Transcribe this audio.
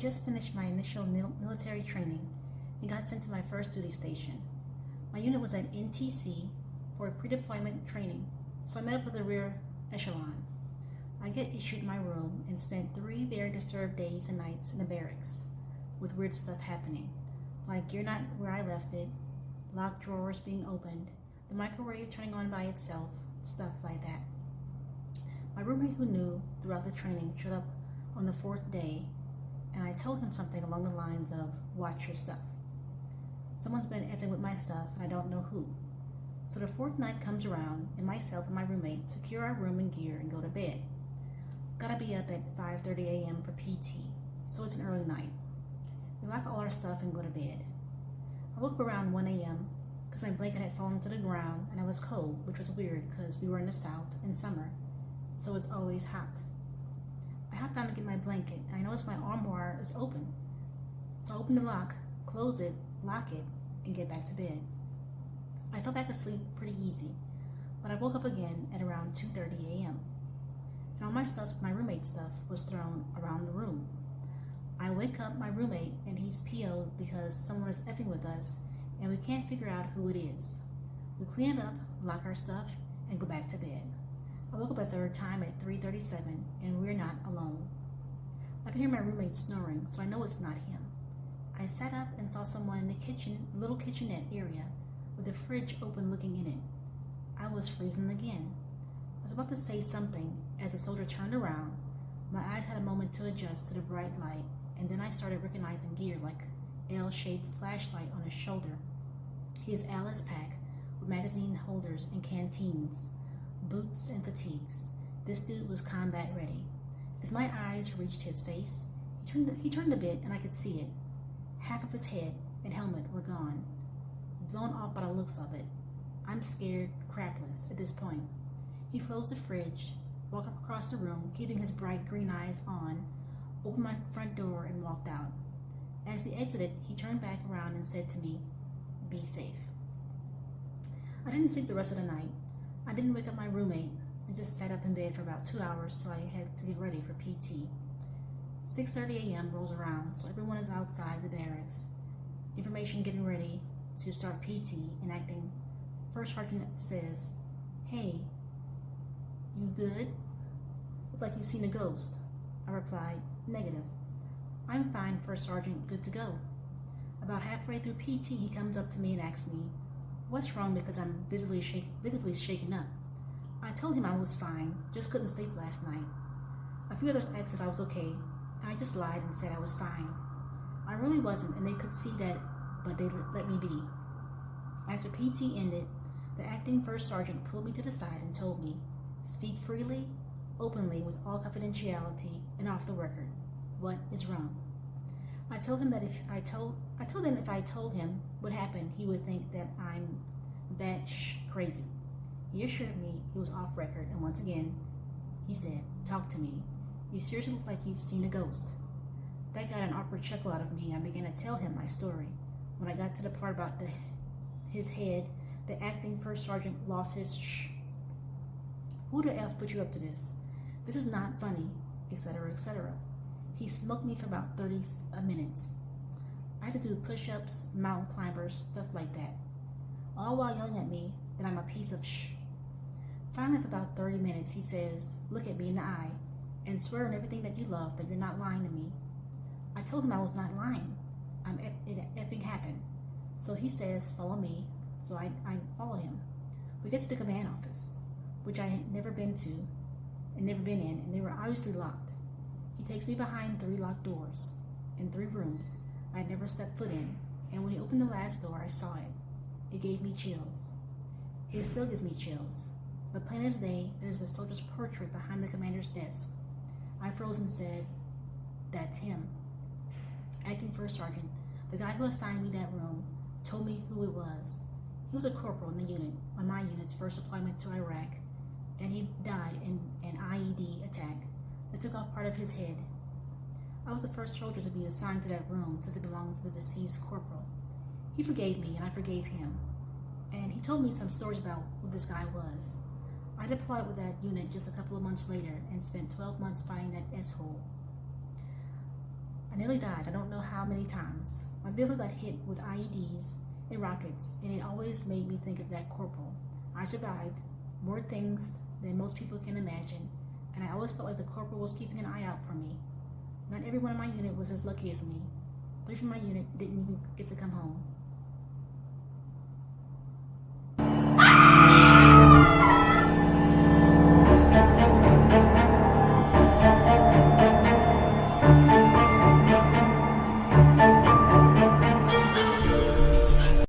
just finished my initial military training and got sent to my first duty station. My unit was at NTC for pre-deployment training, so I met up with the rear echelon. I get issued my room and spent 3 very disturbed days and nights in the barracks, with weird stuff happening, like gear not where I left it, locked drawers being opened, the microwave turning on by itself, stuff like that. My roommate who knew throughout the training showed up on the 4th day, and I told him something along the lines of, watch your stuff. Someone's been effing with my stuff, and I don't know who. So the 4th night comes around, and myself and my roommate secure our room and gear and go to bed. Gotta be up at 5:30 a.m. for PT, so it's an early night. We lock all our stuff and go to bed. I woke up around 1 a.m. because my blanket had fallen to the ground and I was cold, which was weird because we were in the South in summer, so it's always hot. I hopped down to get my blanket and I noticed my armoire is open. So I open the lock, close it, lock it, and get back to bed. I fell back asleep pretty easy, but I woke up again at around 2:30 a.m. and all my stuff, my roommate's stuff, was thrown around the room. I wake up my roommate and he's PO'd because someone is effing with us and we can't figure out who it is. We clean it up, lock our stuff, and go back to bed. I woke up a third time at 3:37 and we're not alone. I can hear my roommate snoring, so I know it's not him. I sat up and saw someone in the kitchen, little kitchenette area, with the fridge open looking in it. I was freezing again. I was about to say something as the soldier turned around. My eyes had a moment to adjust to the bright light, and then I started recognizing gear like L-shaped flashlight on his shoulder, his Alice pack with magazine holders and canteens, boots and fatigues. This dude was combat ready. As my eyes reached his face, he turned a bit and I could see it. Half of his head and helmet were gone, blown off by the looks of it. I'm scared crapless at this point. He closed the fridge, walked across the room, keeping his bright green eyes on, opened my front door and walked out. As he exited, he turned back around and said to me, "Be safe." I didn't sleep the rest of the night. I didn't wake up my roommate. I just sat up in bed for about 2 hours till I had to get ready for PT. 6:30 a.m. rolls around, so everyone is outside the barracks. Information getting ready to start PT and acting. First Sergeant says, "Hey, you good? Looks like you've seen a ghost." I replied, "Negative." "I'm fine, First Sergeant, good to go." About halfway through PT, he comes up to me and asks me, "What's wrong?" because I'm visibly shaken up. I told him I was fine, just couldn't sleep last night. A few others asked if I was okay, and I just lied and said I was fine. I really wasn't, and they could see that, but they let me be. After PT ended, the acting First Sergeant pulled me to the side and told me, "Speak freely, openly, with all confidentiality, and off the record. What is wrong?" I told him that if I told him what happened, he would think that I'm batsh crazy. He assured me it was off record, and once again, he said, "Talk to me. You seriously look like you've seen a ghost." That got an awkward chuckle out of me, and I began to tell him my story. When I got to the part about his head, the acting First Sergeant lost his shh. "Who the F put you up to this? This is not funny," etc., etc. He smoked me for about 30 minutes. I had to do push-ups, mountain climbers, stuff like that, all while yelling at me that I'm a piece of shh. Finally, after about 30 minutes, he says, "Look at me in the eye and swear on everything that you love that you're not lying to me." I told him I was not lying. It effing happened. So he says, "Follow me." So I follow him. We get to the command office, which I had never been to and never been in, and they were obviously locked. He takes me behind 3 locked doors in 3 rooms I had never stepped foot in, and when he opened the last door, I saw it. It gave me chills. It still gives me chills. But plain as day, there's a soldier's portrait behind the commander's desk. I froze and said, "That's him." Acting First Sergeant, the guy who assigned me that room, told me who it was. He was a corporal in the unit on my unit's first deployment to Iraq, and he died in an IED attack that took off part of his head. I was the first soldier to be assigned to that room since it belonged to the deceased corporal. He forgave me, and I forgave him. And he told me some stories about who this guy was. I deployed with that unit just a couple of months later and spent 12 months fighting that S-hole. I nearly died, I don't know how many times. My vehicle got hit with IEDs and rockets, and it always made me think of that corporal. I survived more things than most people can imagine, and I always felt like the corporal was keeping an eye out for me. Not everyone in my unit was as lucky as me. 3 from my unit didn't even get to come home.